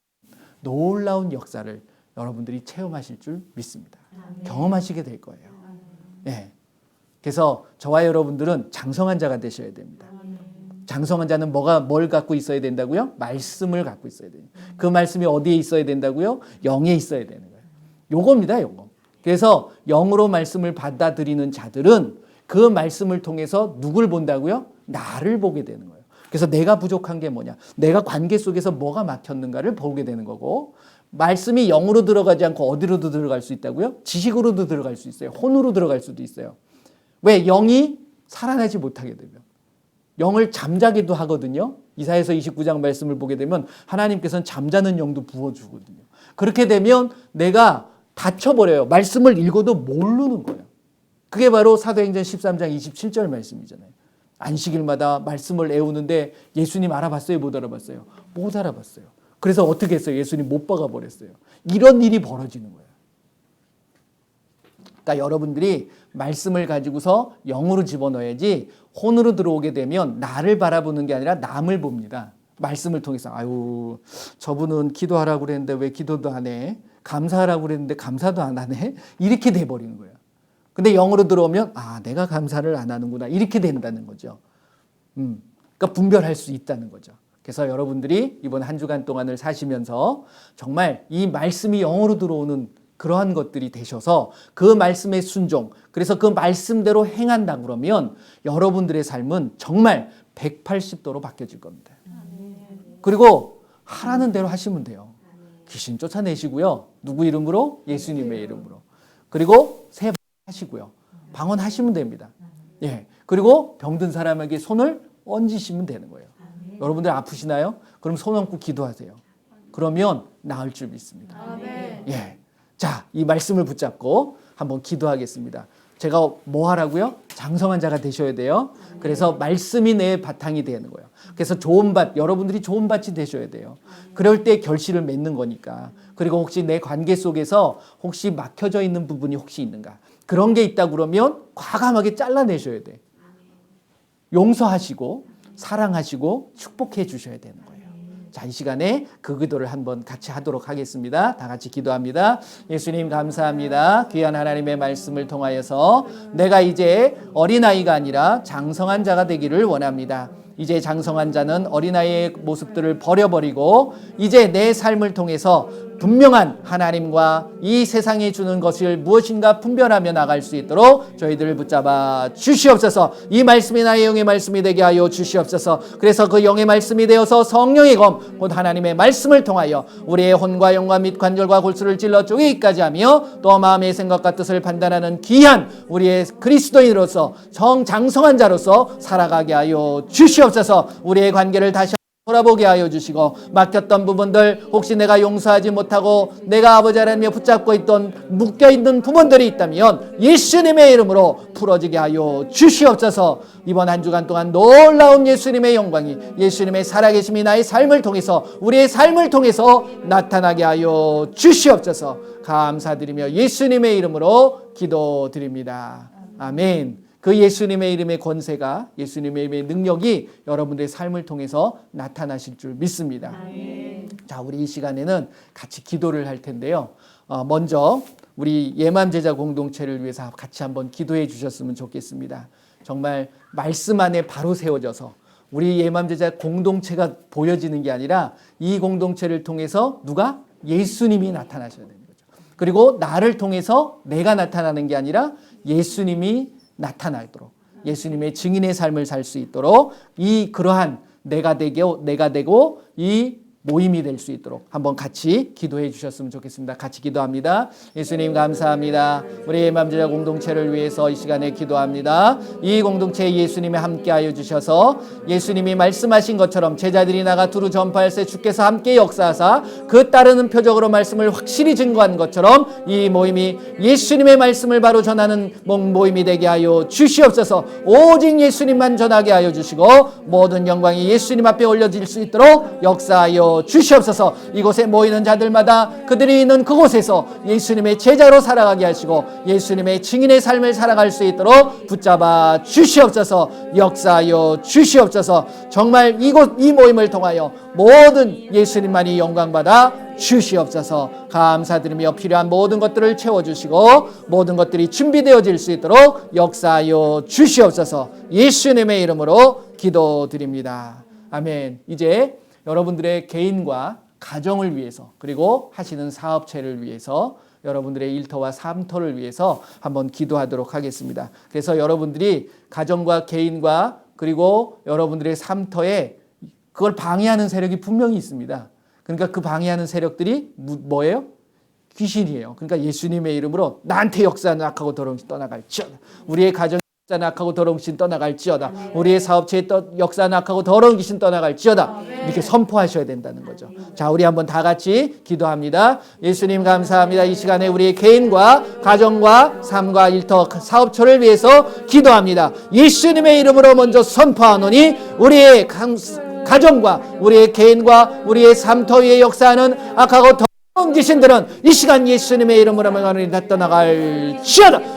놀라운 역사를 여러분들이 체험하실 줄 믿습니다. 경험하시게 될 거예요. 네. 그래서 저와 여러분들은 장성한 자가 되셔야 됩니다. 장성한 자는 뭘 갖고 있어야 된다고요? 말씀을 갖고 있어야 돼요. 그 말씀이 어디에 있어야 된다고요? 영에 있어야 되는 거예요. 요겁니다, 요거. 그래서 영으로 말씀을 받아들이는 자들은 그 말씀을 통해서 누굴 본다고요? 나를 보게 되는 거예요. 그래서 내가 부족한 게 뭐냐? 내가 관계 속에서 뭐가 막혔는가를 보게 되는 거고 말씀이 영으로 들어가지 않고 어디로도 들어갈 수 있다고요? 지식으로도 들어갈 수 있어요. 혼으로 들어갈 수도 있어요. 왜? 영이 살아나지 못하게 되면. 영을 잠자기도 하거든요. 이사야서 29장 말씀을 보게 되면 하나님께서는 잠자는 영도 부어주거든요. 그렇게 되면 내가 닫혀버려요. 말씀을 읽어도 모르는 거예요. 그게 바로 사도행전 13장 27절 말씀이잖아요. 안식일마다 말씀을 애우는데 예수님 알아봤어요? 못 알아봤어요? 못 알아봤어요. 그래서 어떻게 했어요? 예수님 못 박아버렸어요. 이런 일이 벌어지는 거예요. 그러니까 여러분들이 말씀을 가지고서 영으로 집어넣어야지 혼으로 들어오게 되면 나를 바라보는 게 아니라 남을 봅니다. 말씀을 통해서 아유 저분은 기도하라고 그랬는데 왜 기도도 안 해? 감사하라고 그랬는데 감사도 안 하네? 이렇게 돼버리는 거예요. 근데 영으로 들어오면 아 내가 감사를 안 하는구나 이렇게 된다는 거죠. 그러니까 분별할 수 있다는 거죠. 그래서 여러분들이 이번 한 주간 동안을 사시면서 정말 이 말씀이 영으로 들어오는 그러한 것들이 되셔서 그 말씀의 순종, 그래서 그 말씀대로 행한다 그러면 여러분들의 삶은 정말 180도로 바뀌어질 겁니다. 그리고 하라는 대로 하시면 돼요. 귀신 쫓아내시고요. 누구 이름으로? 예수님의 이름으로. 그리고 세 번 하시고요. 방언하시면 됩니다. 예. 그리고 병든 사람에게 손을 얹으시면 되는 거예요. 여러분들 아프시나요? 그럼 손 얹고 기도하세요. 그러면 나을 줄 믿습니다. 예. 자, 이 말씀을 붙잡고 한번 기도하겠습니다. 제가 뭐 하라고요? 장성한 자가 되셔야 돼요. 그래서 말씀이 내 바탕이 되는 거예요. 그래서 좋은 밭, 여러분들이 좋은 밭이 되셔야 돼요. 그럴 때 결실을 맺는 거니까. 그리고 혹시 내 관계 속에서 혹시 막혀져 있는 부분이 혹시 있는가? 그런 게 있다 그러면 과감하게 잘라내셔야 돼. 용서하시고 사랑하시고 축복해 주셔야 되는 거예요. 자, 이 시간에 그 기도를 한번 같이 하도록 하겠습니다. 다 같이 기도합니다. 예수님 감사합니다. 귀한 하나님의 말씀을 통하여서 내가 이제 어린아이가 아니라 장성한 자가 되기를 원합니다. 이제 장성한 자는 어린아이의 모습들을 버려버리고 이제 내 삶을 통해서 분명한 하나님과 이 세상에 주는 것을 무엇인가 분별하며 나갈 수 있도록 저희들을 붙잡아 주시옵소서. 이 말씀이 나의 영의 말씀이 되게 하여 주시옵소서. 그래서 그 영의 말씀이 되어서 성령의 검 곧 하나님의 말씀을 통하여 우리의 혼과 영과 및 관절과 골수를 찔러 쪼개기까지 하며 또 마음의 생각과 뜻을 판단하는 귀한 우리의 그리스도인으로서 장성한 자로서 살아가게 하여 주시옵소서. 우리의 관계를 다시 돌아보게 하여 주시고 막혔던 부분들, 혹시 내가 용서하지 못하고 내가 아버지 하나님에 붙잡고 있던 묶여있는 부분들이 있다면 예수님의 이름으로 풀어지게 하여 주시옵소서. 이번 한 주간 동안 놀라운 예수님의 영광이, 예수님의 살아계심이 나의 삶을 통해서, 우리의 삶을 통해서 나타나게 하여 주시옵소서. 감사드리며 예수님의 이름으로 기도드립니다. 아멘. 그 예수님의 이름의 권세가, 예수님의 이름의 능력이 여러분들의 삶을 통해서 나타나실 줄 믿습니다. 자, 우리 이 시간에는 같이 기도를 할 텐데요. 먼저 우리 예맘 제자 공동체를 위해서 같이 한번 기도해 주셨으면 좋겠습니다. 정말 말씀 안에 바로 세워져서 우리 예맘 제자 공동체가 보여지는 게 아니라 이 공동체를 통해서 누가? 예수님이 나타나셔야 되는 거죠. 그리고 나를 통해서 내가 나타나는 게 아니라 예수님이 나타나도록, 예수님의 증인의 삶을 살 수 있도록 그러한 내가 되고 이 모임이 될 수 있도록 한번 같이 기도해 주셨으면 좋겠습니다. 같이 기도합니다. 예수님 감사합니다. 우리 예맘제자 공동체를 위해서 이 시간에 기도합니다. 이 공동체에 예수님이 함께하여 주셔서 예수님이 말씀하신 것처럼 제자들이 나가 두루 전파할 때 주께서 함께 역사하사 그 따르는 표적으로 말씀을 확실히 증거한 것처럼 이 모임이 예수님의 말씀을 바로 전하는 모임이 되게 하여 주시옵소서. 오직 예수님만 전하게 하여 주시고 모든 영광이 예수님 앞에 올려질 수 있도록 역사하여 주시옵소서. 이곳에 모이는 자들마다 그들이 있는 그곳에서 예수님의 제자로 살아가게 하시고 예수님의 증인의 삶을 살아갈 수 있도록 붙잡아 주시옵소서. 역사하여 주시옵소서. 정말 이 모임을 통하여 모든 예수님만이 영광받아 주시옵소서. 감사드리며 필요한 모든 것들을 채워주시고 모든 것들이 준비되어질 수 있도록 역사하여 주시옵소서. 예수님의 이름으로 기도드립니다. 아멘. 이제 여러분들의 개인과 가정을 위해서, 그리고 하시는 사업체를 위해서, 여러분들의 일터와 삶터를 위해서 한번 기도하도록 하겠습니다. 그래서 여러분들이 가정과 개인과 그리고 여러분들의 삶터에 그걸 방해하는 세력이 분명히 있습니다. 그러니까 그 방해하는 세력들이 뭐예요? 귀신이에요. 그러니까 예수님의 이름으로 나한테 역사하는 악하고 더러운 신 떠나갈지어다. 우리의 가정 역사는 악하고 더러운 귀신 떠나갈지어다. 우리의 사업체의 역사는 악하고 더러운 귀신 떠나갈지어다. 이렇게 선포하셔야 된다는 거죠. 자, 우리 한번 다 같이 기도합니다. 예수님 감사합니다. 이 시간에 우리의 개인과 가정과 삶과 일터 사업처를 위해서 기도합니다. 예수님의 이름으로 먼저 선포하노니 우리의 가정과 우리의 개인과 우리의 삶터 위에 역사하는 악하고 더러운 귀신들은 이 시간 예수님의 이름으로 다 떠나갈지어다.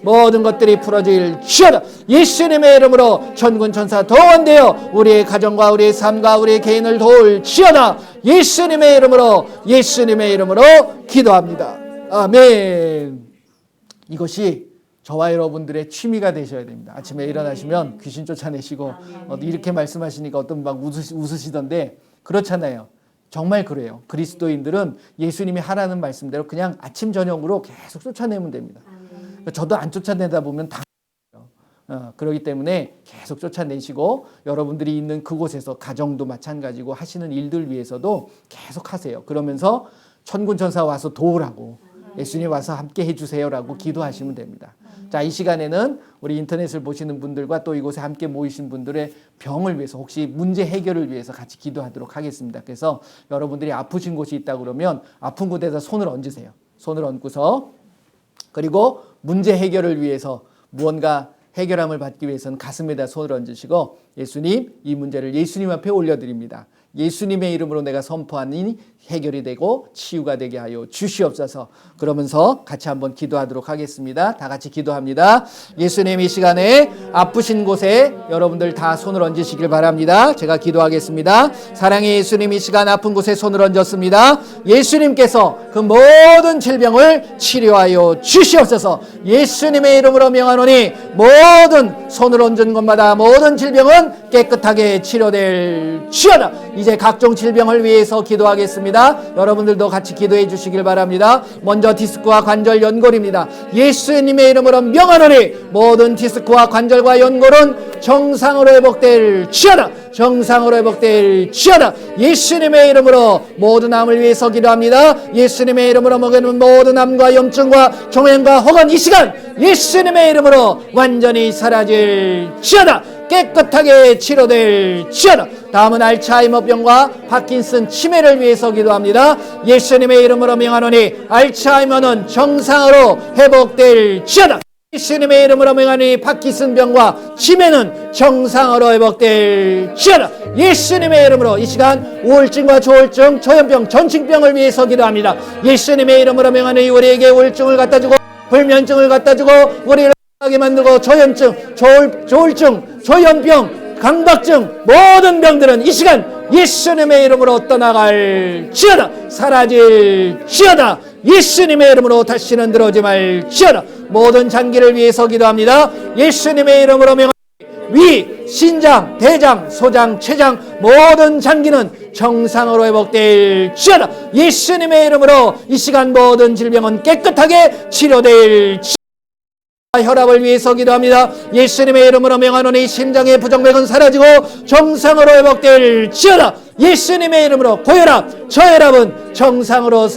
모든 것들이 풀어질지어다. 예수님의 이름으로 천군 천사 동원되어 우리의 가정과 우리의 삶과 우리의 개인을 도울지어다. 예수님의 이름으로 기도합니다. 아멘. 이것이 저와 여러분들의 취미가 되셔야 됩니다. 아침에 일어나시면 귀신 쫓아내시고 이렇게 말씀하시니까 어떤 막 웃으시던데 그렇잖아요. 정말 그래요. 그리스도인들은 예수님이 하라는 말씀대로 그냥 아침 저녁으로 계속 쫓아내면 됩니다. 저도 안 쫓아내다 보면 다 그렇기 때문에 계속 쫓아내시고 여러분들이 있는 그곳에서 가정도 마찬가지고 하시는 일들 위해서도 계속 하세요. 그러면서 천군 천사 와서 도우라고, 예수님 와서 함께 해주세요라고 기도하시면 됩니다. 자, 이 시간에는 우리 인터넷을 보시는 분들과 또 이곳에 함께 모이신 분들의 병을 위해서, 혹시 문제 해결을 위해서 같이 기도하도록 하겠습니다. 그래서 여러분들이 아프신 곳이 있다 그러면 아픈 곳에다 손을 얹으세요. 손을 얹고서, 그리고 문제 해결을 위해서 무언가 해결함을 받기 위해서는 가슴에다 손을 얹으시고, 예수님, 이 문제를 예수님 앞에 올려드립니다. 예수님의 이름으로 내가 선포하니 해결이 되고 치유가 되게 하여 주시옵소서. 그러면서 같이 한번 기도하도록 하겠습니다. 다 같이 기도합니다. 예수님, 이 시간에 아프신 곳에 여러분들 다 손을 얹으시길 바랍니다. 제가 기도하겠습니다. 사랑의 예수님, 이 시간 아픈 곳에 손을 얹었습니다. 예수님께서 그 모든 질병을 치료하여 주시옵소서. 예수님의 이름으로 명하노니 모든 손을 얹은 곳마다 모든 질병은 깨끗하게 치료될 지어다. 이제 각종 질병을 위해서 기도하겠습니다. 여러분들도 같이 기도해 주시길 바랍니다. 먼저 디스크와 관절 연골입니다. 예수님의 이름으로 명하노니 모든 디스크와 관절과 연골은 정상으로 회복될 지어다. 정상으로 회복될 지어다. 예수님의 이름으로 모든 암을 위해서 기도합니다. 예수님의 이름으로 먹이는 모든 암과 염증과 종양과 혹은 이 시간 예수님의 이름으로 완전히 사라질 지어다. 깨끗하게 치료될 지어다. 다음은 알츠하이머병과 파킨슨 치매를 위해서 기도합니다. 예수님의 이름으로 명하노니 알츠하이머는 정상으로 회복될 지어다. 예수님의 이름으로 명하니 파킨슨병과 치매는 정상으로 회복될 지어다. 예수님의 이름으로 이 시간 우울증과 조울증, 조현병, 전증병을 위해서 기도합니다. 예수님의 이름으로 명하니 우리에게 우울증을 갖다주고 불면증을 갖다주고 우리를 하게 만들고 조현증, 조울증, 조현병, 강박증 모든 병들은 이 시간 예수님의 이름으로 떠나갈 지어다. 사라질 지어다. 예수님의 이름으로 다시는 들어오지 말 지어다. 모든 장기를 위해서 기도합니다. 예수님의 이름으로 명하니 위, 신장, 대장, 소장, 췌장 모든 장기는 정상으로 회복될 지어다. 예수님의 이름으로 이 시간 모든 질병은 깨끗하게 치료될 지어다. 혈압을 위해서 기도합니다. 예수님의 이름으로 명하노니 심장의 부정맥은 사라지고 정상으로 회복될 지어다. 예수님의 이름으로 고혈압, 저혈압은 정상으로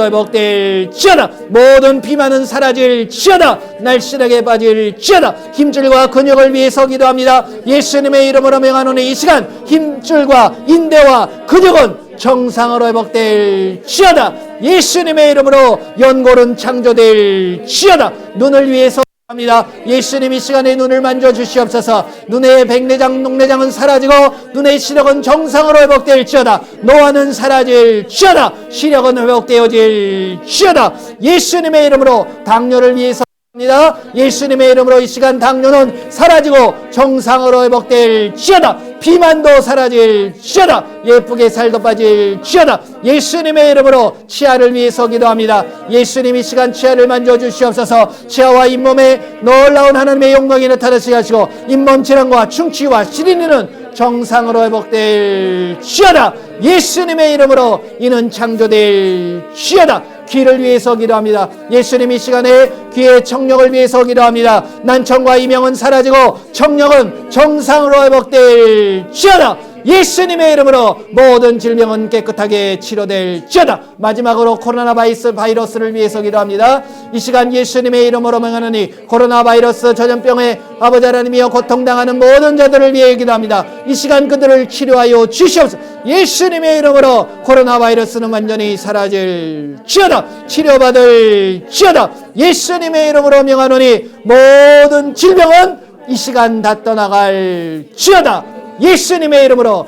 회복될 지어다. 모든 비만은 사라질 지어다. 날씬하게 빠질 지어다. 힘줄과 근육을 위해서 기도합니다. 예수님의 이름으로 명하노니 이 시간 힘줄과 인대와 근육은 정상으로 회복될 지어다. 예수님의 이름으로 연골은 창조될 지어다. 눈을 위해서 합니다. 예수님 이 시간에 눈을 만져주시옵소서. 눈의 백내장, 녹내장은 사라지고 눈의 시력은 정상으로 회복될 지어다. 노화는 사라질 지어다. 시력은 회복되어질 지어다. 예수님의 이름으로 당뇨를 위해서 합니다. 예수님의 이름으로 이 시간 당뇨는 사라지고 정상으로 회복될 지어다. 비만도 사라질 지어다. 예쁘게 살도 빠질 지어다. 예수님의 이름으로 치아를 위해서 기도합니다. 예수님 이 시간 치아를 만져주시옵소서. 치아와 잇몸에 놀라운 하나님의 영광이 나타나시게 하시고 잇몸 질환과 충치와 시린이는 정상으로 회복될 지어다. 예수님의 이름으로 이는 창조될 지어다. 귀를 위해서 기도합니다. 예수님 이 시간에 귀의 청력을 위해서 기도합니다. 난청과 이명은 사라지고 청력은 정상으로 회복될 지어다. 예수님의 이름으로 모든 질병은 깨끗하게 치료될 지어다. 마지막으로 코로나 바이러스를 위해서 기도합니다. 이 시간 예수님의 이름으로 명하노니 코로나 바이러스 전염병에 아버지 하나님이여 고통당하는 모든 자들을 위해 기도합니다. 이 시간 그들을 치료하여 주시옵소서. 예수님의 이름으로 코로나 바이러스는 완전히 사라질 지어다. 치료받을 지어다. 예수님의 이름으로 명하노니 모든 질병은 이 시간 다 떠나갈 지어다. 예수님의 이름으로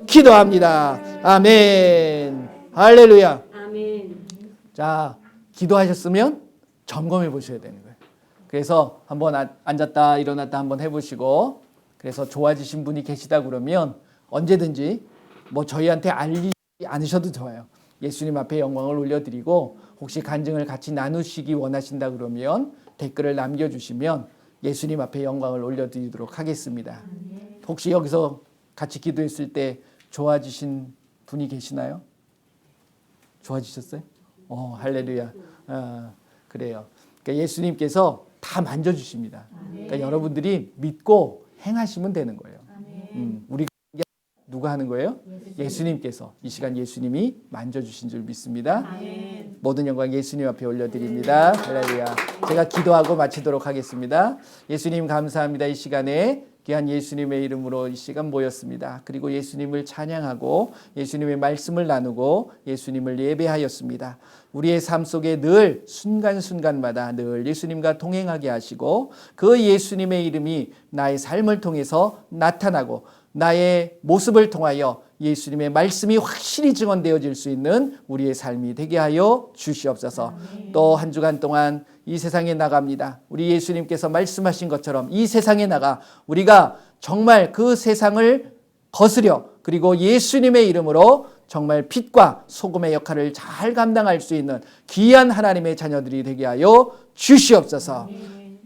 기도합니다. 아멘. 할렐루야. 아멘. 자, 기도하셨으면 점검해 보셔야 되는 거예요. 그래서 한번 앉았다 일어났다 한번 해보시고, 그래서 좋아지신 분이 계시다 그러면 언제든지 뭐 저희한테 알리지 않으셔도 좋아요. 예수님 앞에 영광을 올려드리고, 혹시 간증을 같이 나누시기 원하신다 그러면 댓글을 남겨주시면 예수님 앞에 영광을 올려드리도록 하겠습니다. 혹시 여기서 같이 기도했을 때 좋아지신 분이 계시나요? 좋아지셨어요? 할렐루야. 그래요. 그러니까 예수님께서 다 만져주십니다. 그러니까 여러분들이 믿고 행하시면 되는 거예요. 우리가 누가 하는 거예요? 예수님께서. 이 시간 예수님이 만져주신 줄 믿습니다. 아멘. 모든 영광 예수님 앞에 올려드립니다. 할렐루야. 제가 기도하고 마치도록 하겠습니다. 예수님 감사합니다. 이 시간에 귀한 예수님의 이름으로 이 시간 모였습니다. 그리고 예수님을 찬양하고 예수님의 말씀을 나누고 예수님을 예배하였습니다. 우리의 삶 속에 늘 순간순간마다 늘 예수님과 동행하게 하시고 그 예수님의 이름이 나의 삶을 통해서 나타나고 나의 모습을 통하여 예수님의 말씀이 확실히 증언되어질 수 있는 우리의 삶이 되게 하여 주시옵소서. 또 한 주간 동안 이 세상에 나갑니다. 우리 예수님께서 말씀하신 것처럼 이 세상에 나가 우리가 정말 그 세상을 거스려 그리고 예수님의 이름으로 정말 빛과 소금의 역할을 잘 감당할 수 있는 귀한 하나님의 자녀들이 되게 하여 주시옵소서.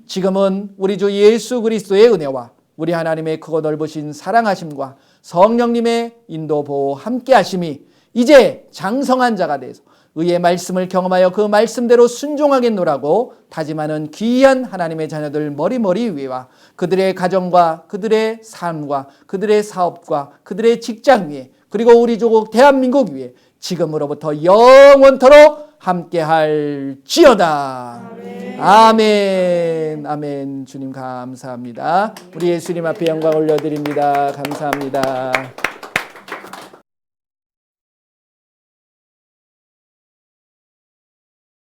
지금은 우리 주 예수 그리스도의 은혜와 우리 하나님의 크고 넓으신 사랑하심과 성령님의 인도 보호 함께 하심이 이제 장성한 자가 되어서 의의 말씀을 경험하여 그 말씀대로 순종하겠노라고 다짐하는 귀한 하나님의 자녀들 머리머리 위에와 그들의 가정과 그들의 삶과 그들의 사업과 그들의 직장 위에 그리고 우리 조국 대한민국 위에 지금으로부터 영원토록 함께할지어다. 아멘. 아멘. 주님 감사합니다. 우리 예수님 앞에 영광 올려드립니다. 감사합니다.